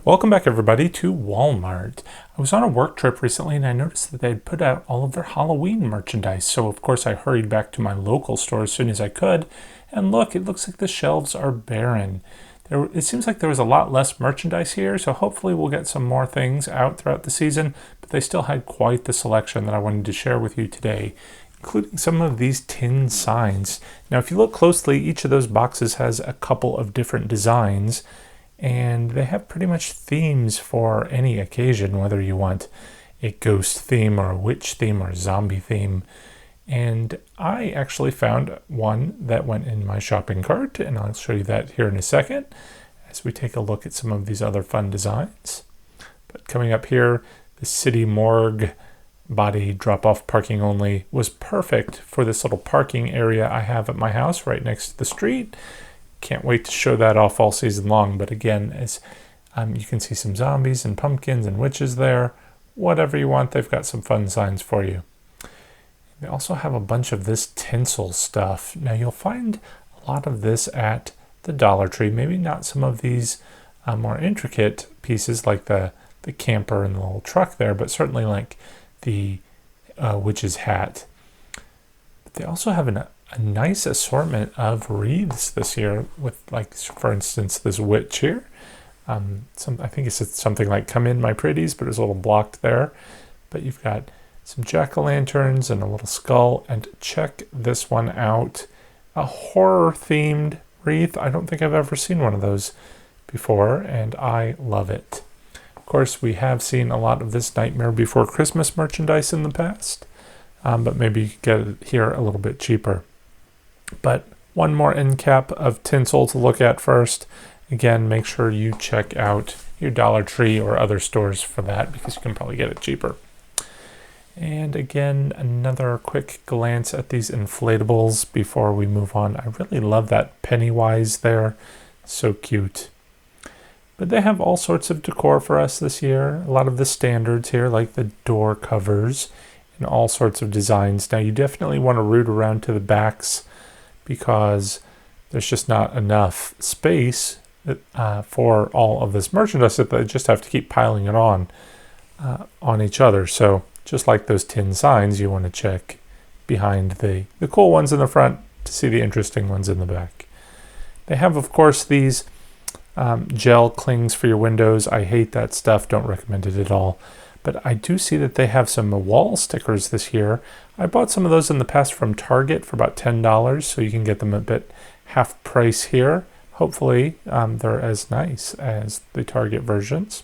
Welcome back, everybody, to Walmart. I was on a work trip recently and I noticed that they had put out all of their Halloween merchandise. So, of course, I hurried back to my local store as soon as I could. And look, it looks like the shelves are barren. It seems like there was a lot less merchandise here, so hopefully we'll get some more things out throughout the season. But they still had quite the selection that I wanted to share with you today, including some of these tin signs. Now, if you look closely, each of those boxes has a couple of different designs. And they have pretty much themes for any occasion, whether you want a ghost theme or a witch theme or a zombie theme. And I actually found one that went in my shopping cart, and I'll show you that here in a second as we take a look at some of these other fun designs. But coming up here, the city morgue body drop-off parking only was perfect for this little parking area I have at my house right next to the street. Can't wait to show that off all season long. But again, as you can see some zombies and pumpkins and witches there. Whatever you want, they've got some fun signs for you. They also have a bunch of this tinsel stuff. Now you'll find a lot of this at the Dollar Tree. Maybe not some of these more intricate pieces like the camper and the little truck there, but certainly like the witch's hat. But they also have a nice assortment of wreaths this year with, like, for instance, this witch here. I think it's something like "Come in, my pretties," but it's a little blocked there. But you've got some jack-o'-lanterns and a little skull. And check this one out. A horror-themed wreath. I don't think I've ever seen one of those before, and I love it. Of course, we have seen a lot of this Nightmare Before Christmas merchandise in the past, but maybe you could get it here a little bit cheaper. But one more end cap of tinsel to look at first. Again, make sure you check out your Dollar Tree or other stores for that, because you can probably get it cheaper. And again, another quick glance at these inflatables before we move on. I really love that Pennywise there. So cute. But they have all sorts of decor for us this year. A lot of the standards here, like the door covers and all sorts of designs. Now, you definitely want to root around to the backs, because there's just not enough space for all of this merchandise that they just have to keep piling it on each other. So just like those tin signs, you want to check behind the cool ones in the front to see the interesting ones in the back. They have, of course, these gel clings for your windows. I hate that stuff. Don't recommend it at all. But I do see that they have some wall stickers this year. I bought some of those in the past from Target for about $10, so you can get them a bit half price here. Hopefully, they're as nice as the Target versions.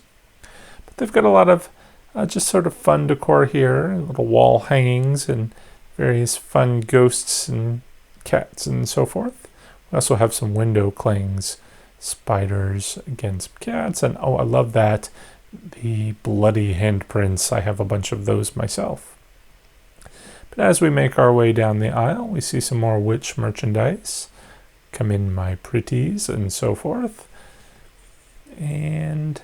But they've got a lot of just sort of fun decor here, little wall hangings and various fun ghosts and cats and so forth. We also have some window clings, spiders, again, some cats, and oh, I love that. The bloody handprints. I have a bunch of those myself. But as we make our way down the aisle, we see some more witch merchandise. Come in, my pretties, and so forth. And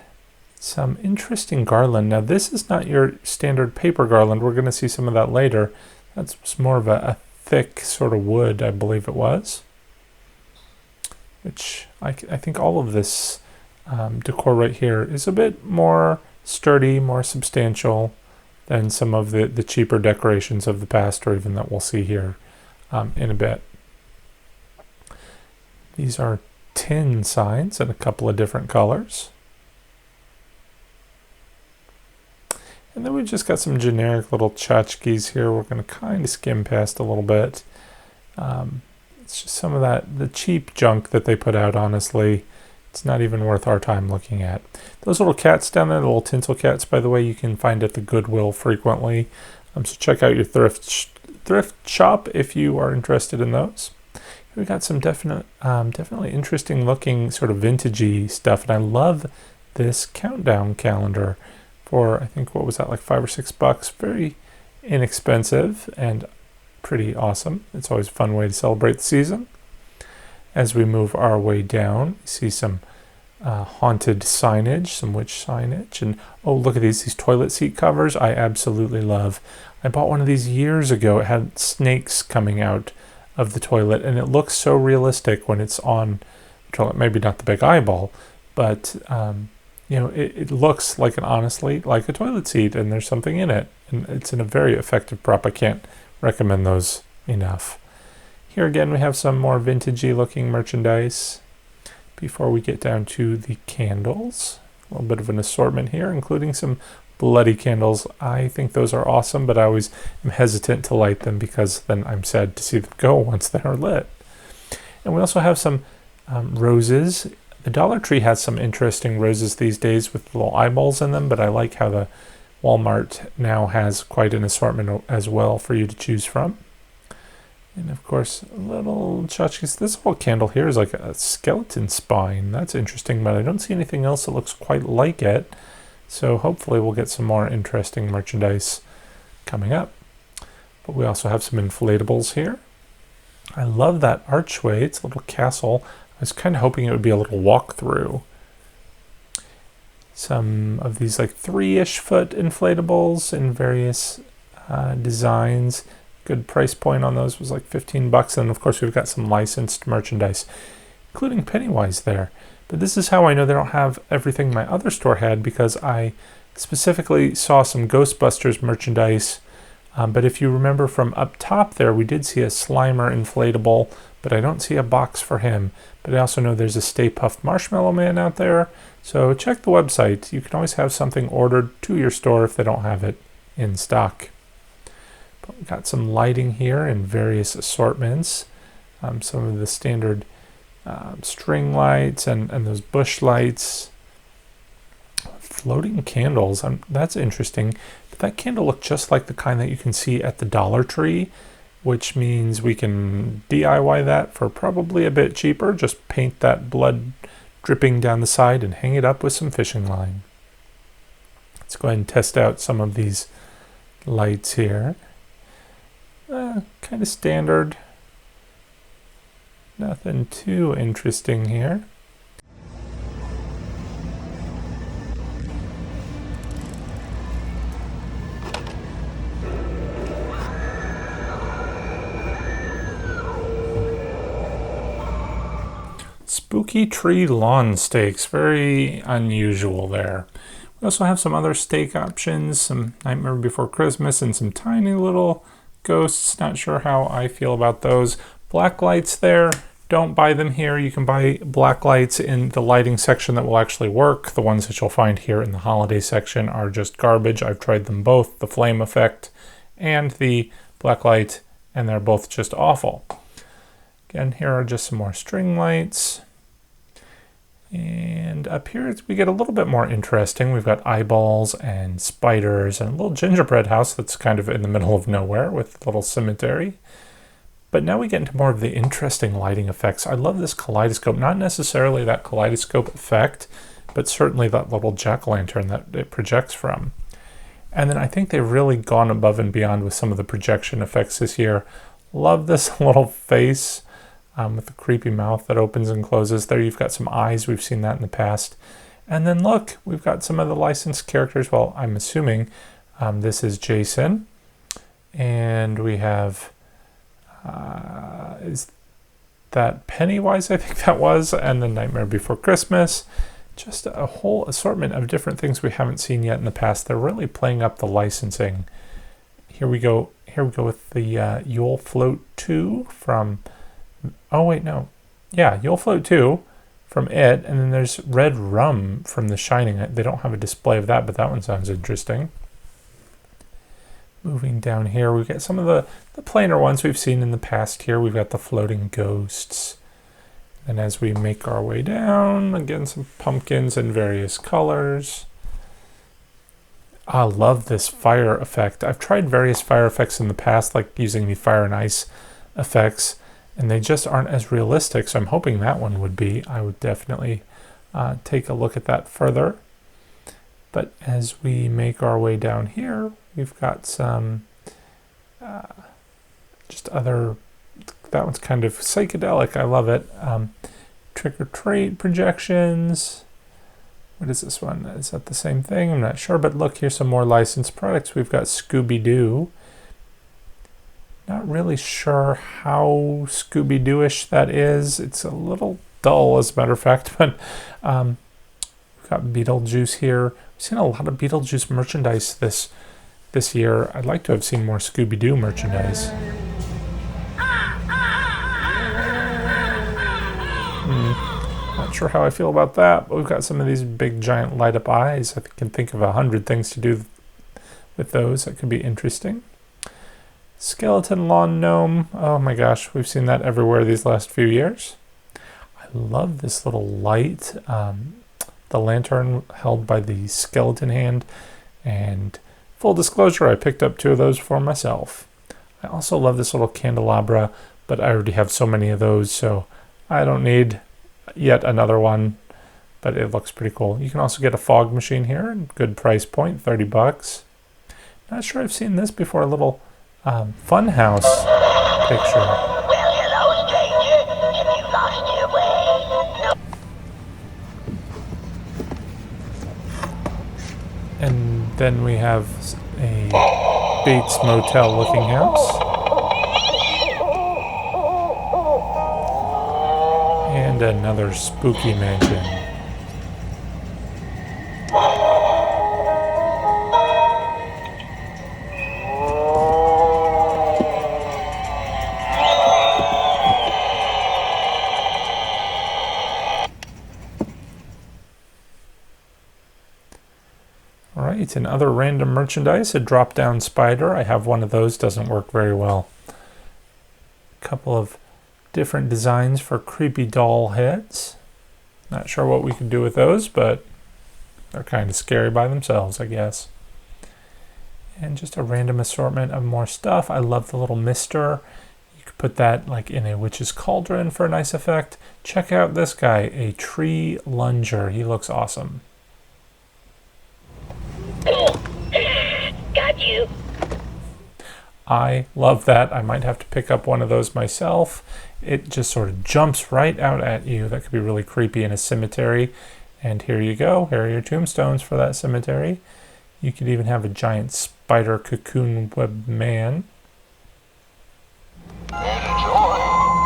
some interesting garland. Now, this is not your standard paper garland. We're going to see some of that later. That's more of a thick sort of wood, I believe it was. Which I think all of this decor right here is a bit more sturdy, more substantial than some of the cheaper decorations of the past, or even that we'll see here in a bit. These are tin signs in a couple of different colors. And then we've just got some generic little tchotchkes here. We're going to kind of skim past a little bit. It's just some of the cheap junk that they put out, honestly. It's not even worth our time looking at. Those little cats down there, the little tinsel cats, by the way, you can find at the Goodwill frequently. So check out your thrift shop if you are interested in those. We've got some definitely interesting looking sort of vintagey stuff. And I love this countdown calendar for, I think, what was that, like $5 or $6? Very inexpensive and pretty awesome. It's always a fun way to celebrate the season. As we move our way down, you see some haunted signage, some witch signage. And oh, look at these toilet seat covers. I absolutely love. I bought one of these years ago. It had snakes coming out of the toilet, and it looks so realistic when it's on the toilet. Maybe not the big eyeball, but it looks like honestly like a toilet seat, and there's something in it, and it's a very effective prop. I can't recommend those enough. Here again, we have some more vintagey looking merchandise. Before we get down to the candles, a little bit of an assortment here, including some bloody candles. I think those are awesome, but I always am hesitant to light them because then I'm sad to see them go once they're lit. And we also have some roses. The Dollar Tree has some interesting roses these days with little eyeballs in them, but I like how the Walmart now has quite an assortment as well for you to choose from. And of course, little tchotchkes. This whole candle here is like a skeleton spine. That's interesting, but I don't see anything else that looks quite like it. So hopefully we'll get some more interesting merchandise coming up. But we also have some inflatables here. I love that archway. It's a little castle. I was kind of hoping it would be a little walkthrough. Some of these like 3-ish foot inflatables in various designs. Good price point on those was like $15, and of course we've got some licensed merchandise, including Pennywise there. But this is how I know they don't have everything my other store had, because I specifically saw some Ghostbusters merchandise. But if you remember from up top there, we did see a Slimer inflatable, but I don't see a box for him. But I also know there's a Stay Puft Marshmallow Man out there. So check the website. You can always have something ordered to your store if they don't have it in stock. But we've got some lighting here in various assortments. Some of the standard string lights and those bush lights. Floating candles. That's interesting. But that candle looked just like the kind that you can see at the Dollar Tree, which means we can DIY that for probably a bit cheaper. Just paint that blood dripping down the side and hang it up with some fishing line. Let's go ahead and test out some of these lights here. Kind of standard. Nothing too interesting here. Spooky tree lawn stakes, very unusual there. We also have some other stake options, some Nightmare Before Christmas and some tiny little ghosts. Not sure how I feel about those. Black lights there, don't buy them here. You can buy black lights in the lighting section that will actually work. The ones that you'll find here in the holiday section are just garbage. I've tried them both, the flame effect and the black light, and they're both just awful. Again, here are just some more string lights. And up here we get a little bit more interesting. We've got eyeballs and spiders and a little gingerbread house that's kind of in the middle of nowhere with a little cemetery. But now we get into more of the interesting lighting effects. I love this kaleidoscope, not necessarily that kaleidoscope effect, but certainly that little jack-o'-lantern that it projects from. And then I think they've really gone above and beyond with some of the projection effects this year. Love this little face. With the creepy mouth that opens and closes. There you've got some eyes. We've seen that in the past. And then look, we've got some of the licensed characters. Well, I'm assuming this is Jason. And we have, is that Pennywise, I think that was, and then Nightmare Before Christmas. Just a whole assortment of different things we haven't seen yet in the past. They're really playing up the licensing. Here we go with the You'll Float 2 from... Oh, wait, no. Yeah, You'll Float 2 from it. And then there's Red Rum from The Shining. They don't have a display of that, but that one sounds interesting. Moving down here, we get some of the plainer ones we've seen in the past here. We've got the floating ghosts. And as we make our way down, again, some pumpkins in various colors. I love this fire effect. I've tried various fire effects in the past, like using the fire and ice effects, and they just aren't as realistic, so I'm hoping that one would be. I would definitely take a look at that further. But as we make our way down here, we've got some just other, that one's kind of psychedelic, I love it. Trick-or-treat projections. What is this one? Is that the same thing? I'm not sure, but look, here's some more licensed products. We've got Scooby-Doo. Not really sure how Scooby-Doo-ish that is. It's a little dull, as a matter of fact, but we've got Beetlejuice here. I've seen a lot of Beetlejuice merchandise this year. I'd like to have seen more Scooby-Doo merchandise. Not sure how I feel about that, but we've got some of these big giant light up eyes. I can think of 100 things to do with those that could be interesting. Skeleton lawn gnome. Oh my gosh, we've seen that everywhere these last few years. I love this little light. The lantern held by the skeleton hand. And full disclosure, I picked up 2 of those for myself. I also love this little candelabra, but I already have so many of those, so I don't need yet another one, but it looks pretty cool. You can also get a fog machine here, good price point, $30. Not sure I've seen this before, a little fun house picture. Well, hello, stranger. Have you lost your way? No. And then we have a Bates Motel looking house. And another spooky mansion. Alright, and other random merchandise, a drop-down spider. I have one of those, doesn't work very well. A couple of different designs for creepy doll heads. Not sure what we can do with those, but they're kind of scary by themselves, I guess. And just a random assortment of more stuff. I love the little mister. You could put that like in a witch's cauldron for a nice effect. Check out this guy, a tree lunger. He looks awesome. Got you. I love that. I might have to pick up one of those myself. It just sort of jumps right out at you. That could be really creepy in a cemetery. And here you go. Here are your tombstones for that cemetery. You could even have a giant spider cocoon web man. Enjoy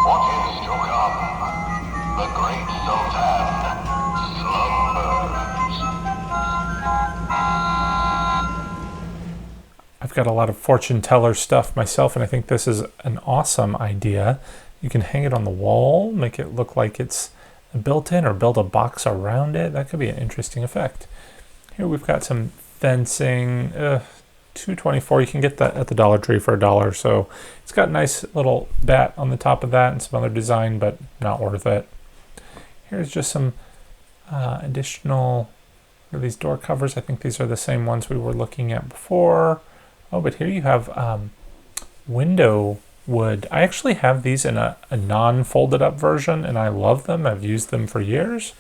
what is to come. The great Sultan slumbers. I've got a lot of fortune teller stuff myself, and I think this is an awesome idea. You can hang it on the wall, make it look like it's built in, or build a box around it. That could be an interesting effect. Here we've got some fencing, $2.24. You can get that at the Dollar Tree for $1. So it's got a nice little bat on the top of that and some other design, but not worth it. Here's just some additional these door covers. I think these are the same ones we were looking at before. Oh, but here you have window wood. I actually have these in a non-folded up version, and I love them. I've used them for years.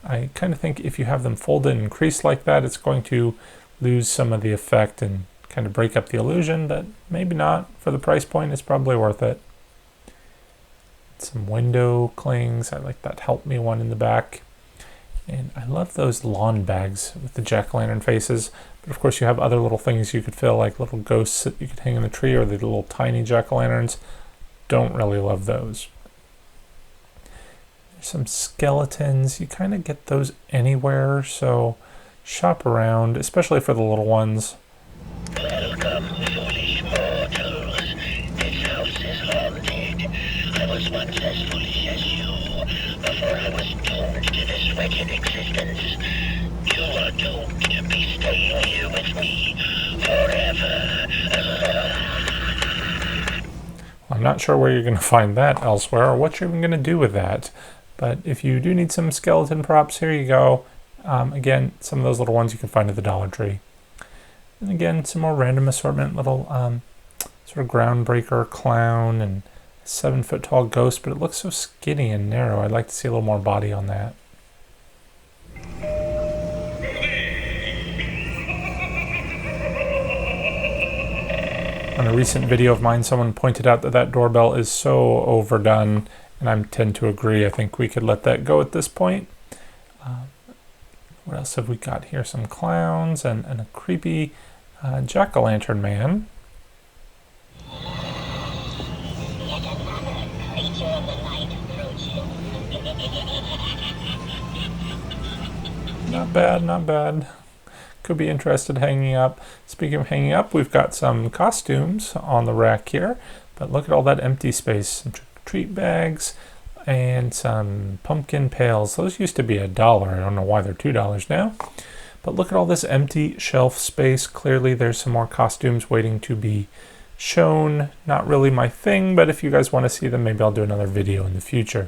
I kind of think if you have them folded and creased like that, it's going to lose some of the effect and kind of break up the illusion, but maybe not. For the price point, it's probably worth it. Some window clings. I like that Help Me one in the back. And I love those lawn bags with the jack-o'-lantern faces. But of course you have other little things you could fill, like little ghosts that you could hang in the tree, or the little tiny jack-o'-lanterns. Don't really love those. There's some skeletons. You kind of get those anywhere, so shop around, especially for the little ones. Welcome, foolish mortals. This house is haunted. I was once as foolish as you, before I was doomed to this wretched existence. You are doomed to be staying here with me forever. I'm not sure where you're going to find that elsewhere, or what you're even going to do with that. But if you do need some skeleton props, here you go. Again, some of those little ones you can find at the Dollar Tree. And again, some more random assortment, little sort of groundbreaker clown and 7-foot tall ghost, but it looks so skinny and narrow. I'd like to see a little more body on that. On a recent video of mine, someone pointed out that that doorbell is so overdone, and I tend to agree. I think we could let that go at this point. What else have we got here? Some clowns and a creepy jack-o'-lantern man. Not bad, not bad. Could be interested hanging up. Speaking of hanging up, we've got some costumes on the rack here, but look at all that empty space. Some treat bags and some pumpkin pails. Those used to be $1. I don't know why they're $2 now. But look at all this empty shelf space. Clearly there's some more costumes waiting to be shown. Not really my thing, but if you guys want to see them, maybe I'll do another video in the future.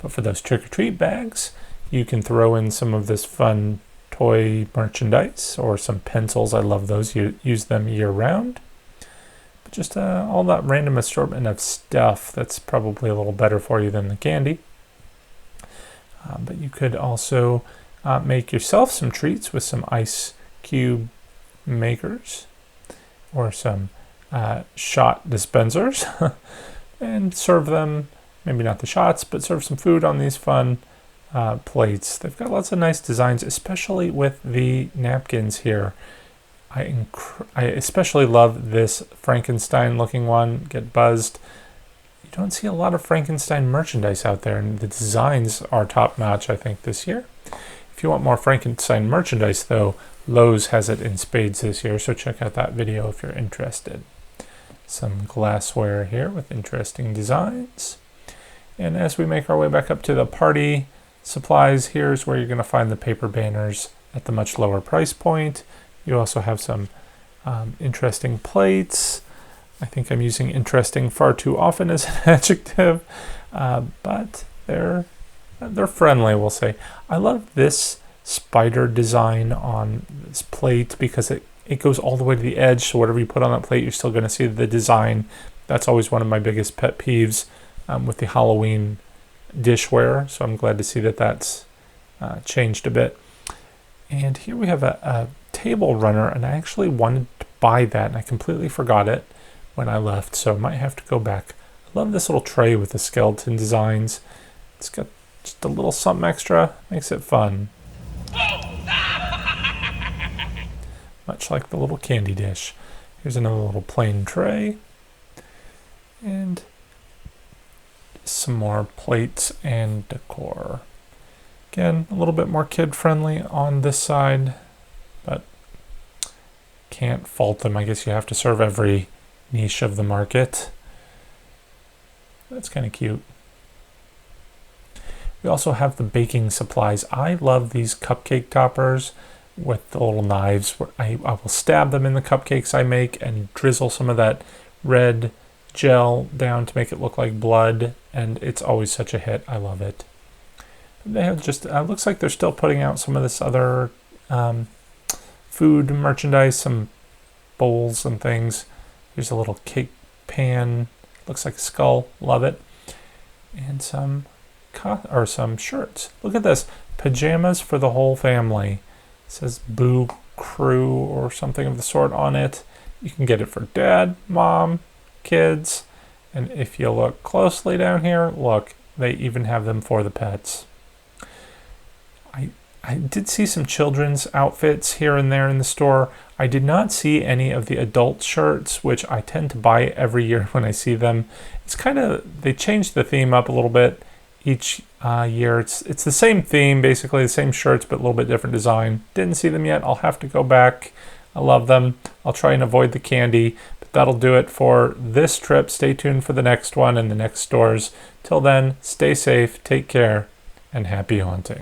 But for those trick-or-treat bags, you can throw in some of this fun toy merchandise or some pencils. I love those. You use them year-round. But just all that random assortment of stuff that's probably a little better for you than the candy. But you could also make yourself some treats with some ice cube makers or some shot dispensers and serve them, maybe not the shots, but serve some food on these fun plates. They've got lots of nice designs, especially with the napkins here. I especially love this Frankenstein looking one. Get buzzed. You don't see a lot of Frankenstein merchandise out there, and the designs are top notch, I think, this year. If you want more Frankenstein merchandise, though, Lowe's has it in spades this year, so check out that video if you're interested. Some glassware here with interesting designs. And as we make our way back up to the party supplies, here's where you're going to find the paper banners at the much lower price point. You also have some interesting plates. I think I'm using interesting far too often as an adjective, but they're friendly, we'll say. I love this spider design on this plate because it goes all the way to the edge, so whatever you put on that plate, you're still going to see the design. That's always one of my biggest pet peeves with the Halloween dishware, so I'm glad to see that that's changed a bit. And here we have a table runner, and I actually wanted to buy that, and I completely forgot it when I left, so I might have to go back. I love this little tray with the skeleton designs. It's got just a little something extra, makes it fun. Much like the little candy dish. Here's another little plain tray. And some more plates and decor. Again, a little bit more kid-friendly on this side, but can't fault them. I guess you have to serve every niche of the market. That's kind of cute. We also have the baking supplies. I love these cupcake toppers with the little knives. Where I will stab them in the cupcakes I make and drizzle some of that red gel down to make it look like blood, and it's always such a hit. I love it. They have just, looks like they're still putting out some of this other food merchandise, some bowls and things. Here's a little cake pan, looks like a skull, love it. And some shirts. Look at this, pajamas for the whole family. It says Boo Crew or something of the sort on it. You can get it for dad, mom, kids, and if you look closely down here, look, they even have them for the pets. I did see some children's outfits here and there in the store. I did not see any of the adult shirts, which I tend to buy every year when I see them. It's kind of, they changed the theme up a little bit each year. It's the same theme, basically the same shirts, but a little bit different design. Didn't see them yet. I'll have to go back. I love them. I'll try and avoid the candy, but that'll do it for this trip. Stay tuned for the next one and the next stores. Till then, stay safe, take care, and happy haunting.